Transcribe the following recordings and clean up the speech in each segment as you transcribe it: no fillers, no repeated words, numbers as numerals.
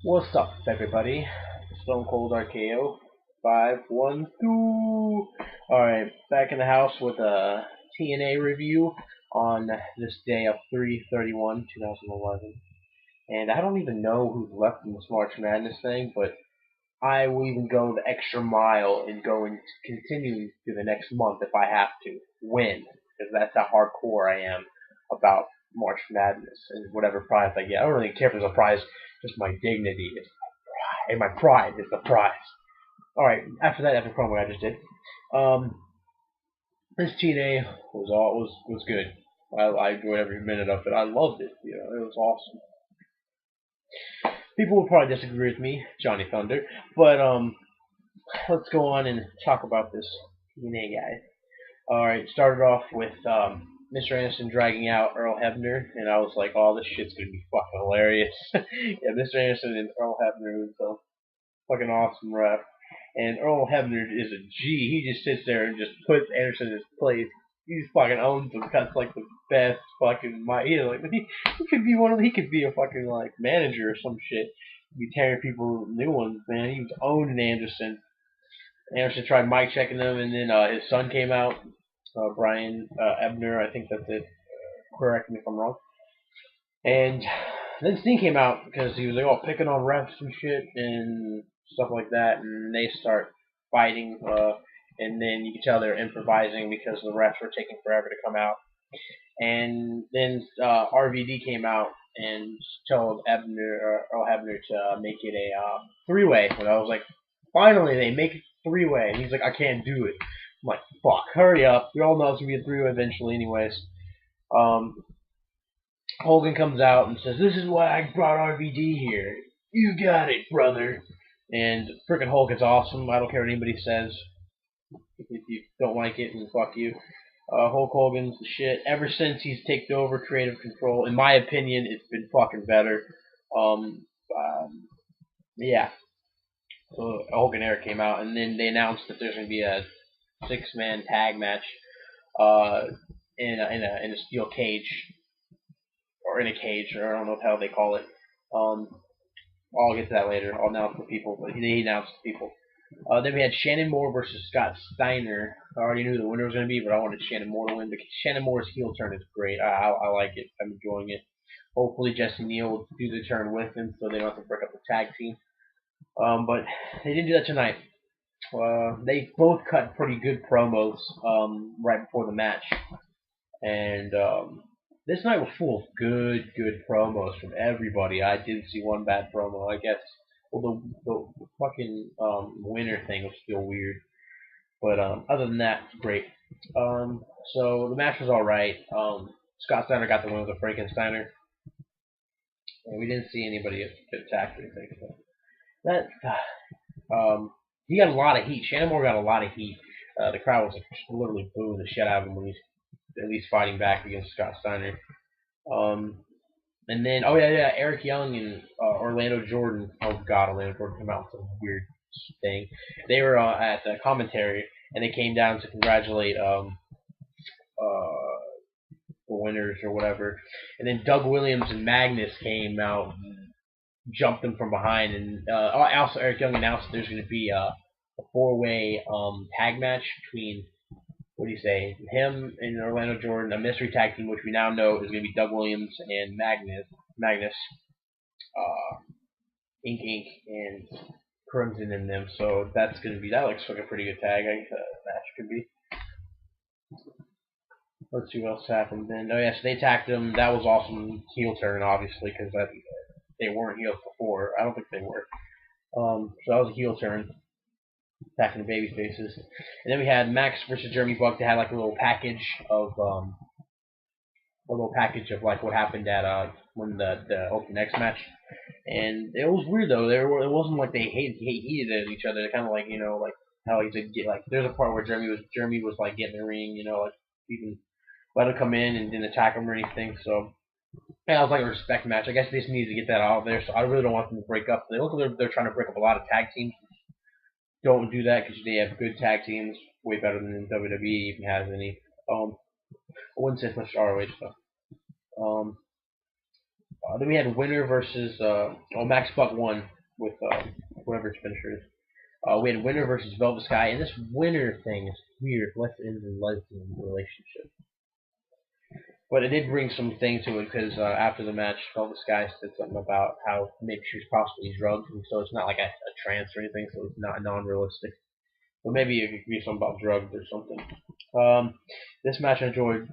What's up, everybody? Stone Cold RKO 512. Alright, back in the house with a TNA review on this day of 3/31/2011. And I don't even know who's left in this March Madness thing, but I will even go the extra mile and go and continue through the next month if I have to win, because that's how hardcore I am about March Madness and whatever prize I get. I don't really care if there's a prize, just my dignity is and my pride is the prize. Alright, after that epic promo I just did, this TNA was good. I enjoyed every minute of it. I loved it. It was awesome. People will probably disagree with me, Johnny Thunder, but let's go on and talk about this TNA guy. Alright, started off with Mr. Anderson dragging out Earl Hebner, and I was like, oh, this shit's gonna be fucking hilarious. Yeah, Mr. Anderson and Earl Hebner was a fucking awesome ref. And Earl Hebner is a G. He just sits there and just puts Anderson in his place. He just fucking owns him. That's like the best fucking he could be he could be a fucking like manager or some shit. He'd be tearing people new ones, man. He was owning Anderson. Anderson tried mic checking him, and then his son came out, Brian Ebner, I think that's it. Correct me if I'm wrong. And then Steen came out because he was like, picking on refs and shit and stuff like that, and they start fighting, and then you can tell they're improvising because the refs were taking forever to come out. And then RVD came out and told Earl Hebner to make it a three-way. And I was like, finally, they make it three-way. And he's like, I can't do it. I'm like, fuck, hurry up. We all know it's going to be a three-way eventually anyways. Hogan comes out and says, this is why I brought RVD here. You got it, brother. And frickin' Hulk is awesome. I don't care what anybody says. If you don't like it, then fuck you. Hulk Hogan's the shit. Ever since he's taken over creative control, in my opinion, it's been fucking better. Yeah. So Hulk and Eric came out, and then they announced that there's going to be a 6-man tag match in a steel cage. Or in a cage, or I don't know how they call it. I'll get to that later. I'll announce the people, but he announced the people. Then we had Shannon Moore versus Scott Steiner. I already knew the winner was going to be, but I wanted Shannon Moore to win. Because Shannon Moore's heel turn is great. I like it. I'm enjoying it. Hopefully Jesse Neal will do the turn with him, so they don't have to break up the tag team. But they didn't do that tonight. They both cut pretty good promos right before the match, and this night was full of good promos from everybody. I didn't see one bad promo, I guess. Well, the fucking winner thing was still weird. But other than that, great. So the match was alright. Scott Steiner got the win with a Frankensteiner. And we didn't see anybody get attacked or anything. So that, he got a lot of heat. Shannon Moore got a lot of heat. The crowd was literally booing the shit out of him when he's at least fighting back against Scott Steiner. And then, Eric Young and Orlando Jordan. Oh God, Orlando Jordan came out with some weird thing. They were at the commentary, and they came down to congratulate the winners or whatever. And then Doug Williams and Magnus came out and jumped them from behind. And also Eric Young announced that there's going to be a 4-way tag match between, what do you say, him and Orlando Jordan, a mystery tag team, which we now know is going to be Doug Williams and Magnus, Ink, and Crimson in them. So that looks like a pretty good tag, I guess match could be. Let's see what else happened then. So they attacked them. That was awesome heel turn, obviously, because they weren't heels before. I don't think they were. So that was a heel turn. Attacking the baby faces. And then we had Max versus Jeremy Buck. They had like a little package of like what happened at when the Ultimate X match. And it was weird though. It wasn't like they hated at each other. They kind of like, like how he said, there's a part where Jeremy was like getting in the ring, like even let him come in and didn't attack him or anything. So yeah, it was like a respect match. I guess they just needed to get that out of there. So I really don't want them to break up. They look like they're trying to break up a lot of tag teams. Don't do that because they have good tag teams, way better than WWE even has any. I wouldn't say as much ROH stuff. Then we had Winner versus Max Buck won with whatever his finisher is. We had Winner versus Velvet Sky, and this Winner thing is weird. Lesbian and lesbian relationship. But it did bring some things to it because after the match, Velvet Sky said something about how maybe she was possibly drugged, and so it's not like a trance or anything, so it's not non-realistic. But maybe it could be something about drugs or something. This match I enjoyed.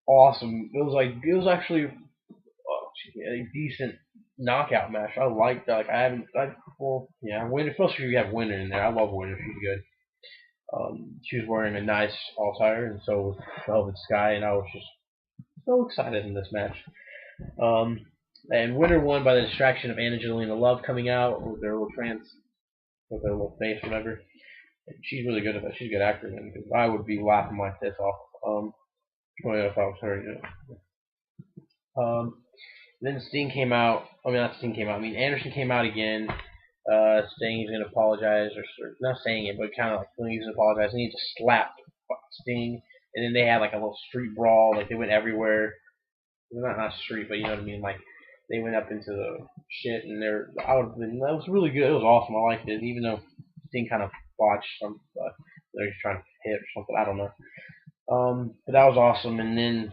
Awesome. It was actually a decent knockout match. I liked that. Like I haven't. Well, yeah. Especially if you have Winner in there. I love Winner. She's good. She was wearing a nice all-timer, and so was Velvet Sky, and I was just so excited in this match. Um, and Winner won by the distraction of Angelina Love coming out with their little trance, with their little face, whatever. And she's really good at that. She's a good actor, man. Because I would be laughing my tits off. If I was her, you know. Then Sting came out. I mean, not Sting came out. I mean, Anderson came out again, saying he's going to apologize, or not saying it, but kind of like feeling he's going to apologize. And he just slapped Sting. And then they had like a little street brawl. Like they went everywhere. Not street, but you know what I mean. Like they went up into the shit, and that was really good. It was awesome. I liked it, even though Sting kind of botched some. They're just trying to hit or something. I don't know. But that was awesome. And then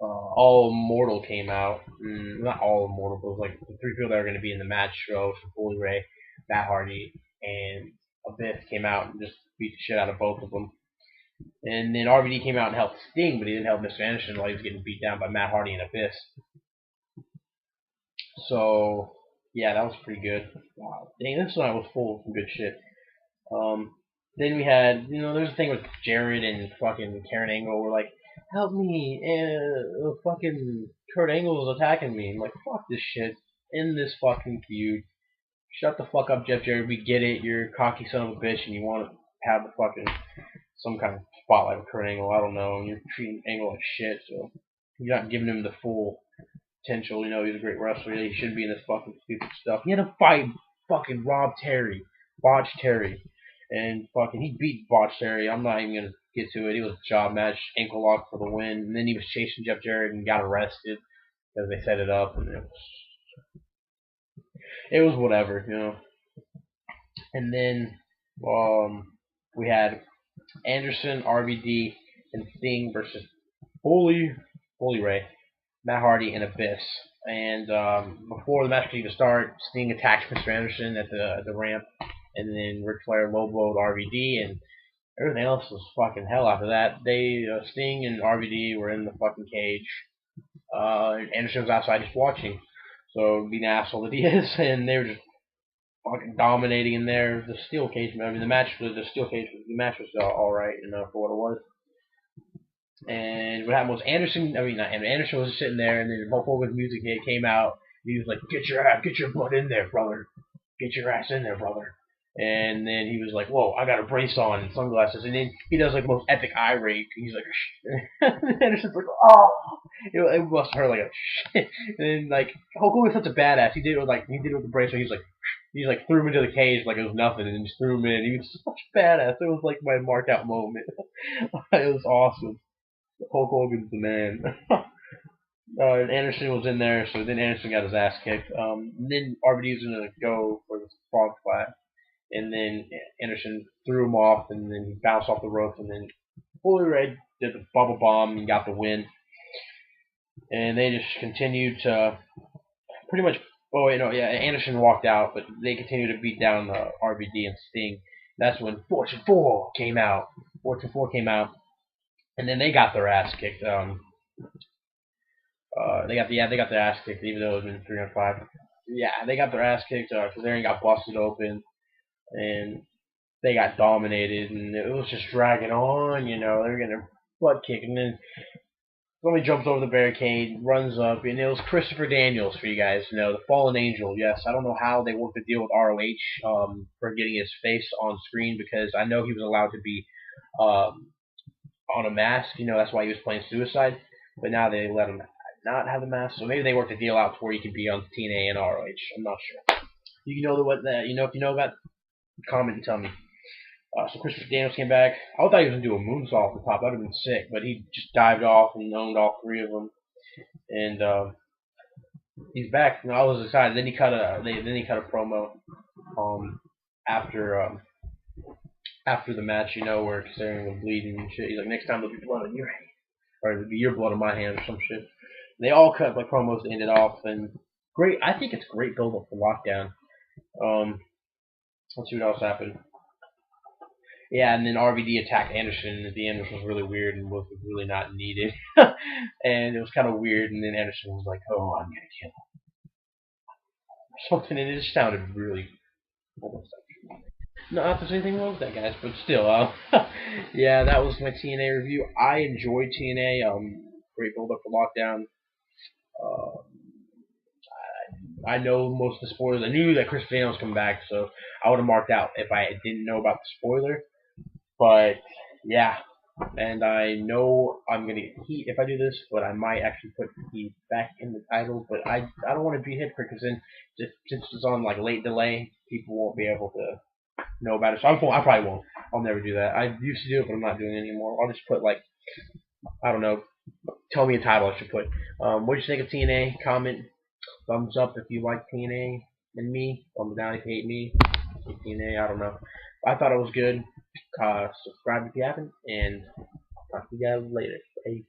All Immortal came out. Not All Immortal, but it was like the three people that were going to be in the match show: Bully Ray, Matt Hardy, and Abyss came out and just beat the shit out of both of them. And then RVD came out and helped Sting, but he didn't help Mr. Anderson while he was getting beat down by Matt Hardy and Abyss. So yeah, that was pretty good. Wow, dang, this night was full of some good shit. Then we had, there's a thing with Jared and fucking Karen Angle. We're like, help me, fucking Kurt Angle is attacking me. I'm like, fuck this shit. End this fucking feud. Shut the fuck up, Jeff Jarrett. We get it. You're a cocky son of a bitch, and you want to have the fucking some kind of spotlight with Kurt Angle. I don't know. And you're treating Angle like shit, so you're not giving him the full potential. He's a great wrestler. He shouldn't be in this fucking stupid stuff. He had to fight fucking Botch Terry, and fucking he beat Botch Terry. I'm not even gonna get to it. It was a job match, ankle lock for the win, and then he was chasing Jeff Jarrett and got arrested because they set it up, and it was whatever. And then we had Anderson, RVD, and Sting versus Bully Ray, Matt Hardy, and Abyss. And before the match could even start, Sting attacked Mr. Anderson at the ramp, and then Ric Flair low-blowed RVD, and everything else was fucking hell after that. Sting and RVD were in the fucking cage. And Anderson was outside just watching, so being an asshole that he is, and they were just fucking dominating in there. The steel cage, I mean, the match was all right, for what it was. And what happened was Anderson was sitting there, and then Hulk Hogan's music came out. He was like, get your butt in there, brother. Get your ass in there, brother. And then he was like, whoa, I got a brace on and sunglasses. And then he does like the most epic eye rape. He's like, and Anderson's like, oh, it must hurt like a shit. And then like Hulk Hogan's such a badass. He did it with the brace. So he like threw him into the cage like it was nothing, and just threw him in. He was such a badass. It was like my mark out moment. It was awesome. Hulk Hogan's the man. And Anderson was in there, so then Anderson got his ass kicked. And then RVD was gonna go for the frog flat, and then Anderson threw him off, and then he bounced off the rope, and then Bully Ray did the bubble bomb and got the win. And they just continued to pretty much. Oh wait, no, yeah, Anderson walked out, but they continued to beat down RVD and Sting. That's when Fortune 4 came out. And then they got their ass kicked. They got their ass kicked, even though it was been 3-on-5. Yeah, they got their ass kicked because they got busted open, and they got dominated, and it was just dragging on. They were getting their butt kicked, and then somebody jumps over the barricade, runs up, and it was Christopher Daniels for you guys. The Fallen Angel. Yes, I don't know how they worked the deal with ROH for getting his face on screen, because I know he was allowed to be on a mask. That's why he was playing Suicide. But now they let him not have the mask. So maybe they worked the deal out to where he could be on TNA and ROH. I'm not sure. If you know about, comment and tell me. So Christopher Daniels came back. I thought he was going to do a moonsault off the top. That would have been sick. But he just dived off and owned all three of them. And He's back. No, I was excited. Then he cut a promo after after the match, where considering the bleeding and shit. He's like, next time there'll be blood on your hand, or it'll be your blood on my hand, or some shit. They all cut like promos to end it off, and great. I think it's great build up for Lockdown. Um, let's see what else happened. Yeah, and then RVD attacked Anderson at the end, which was really weird and was really not needed. And it was kind of weird, and then Anderson was like, "Oh, I'm gonna kill him," or something, and it just sounded really almost like. Not that there's anything wrong with that, guys, but still, yeah, that was my TNA review. I enjoyed TNA. Great build up for Lockdown. Uh, I know most of the spoilers. I knew that Chris Van was coming back, so I would have marked out if I didn't know about the spoiler. But yeah, and I know I'm gonna get heat if I do this, but I might actually put heat back in the title. But I don't want to be a hypocrite because then since it's on like late delay, people won't be able to know about it. So I probably won't. I'll never do that. I used to do it, but I'm not doing it anymore. I'll just put like I don't know. Tell me a title I should put. What do you think of TNA? Comment. Thumbs up if you like TNA and me. Thumbs down if you hate me. TNA. I don't know. I thought it was good. Subscribe if you haven't, and talk to you guys later. Peace.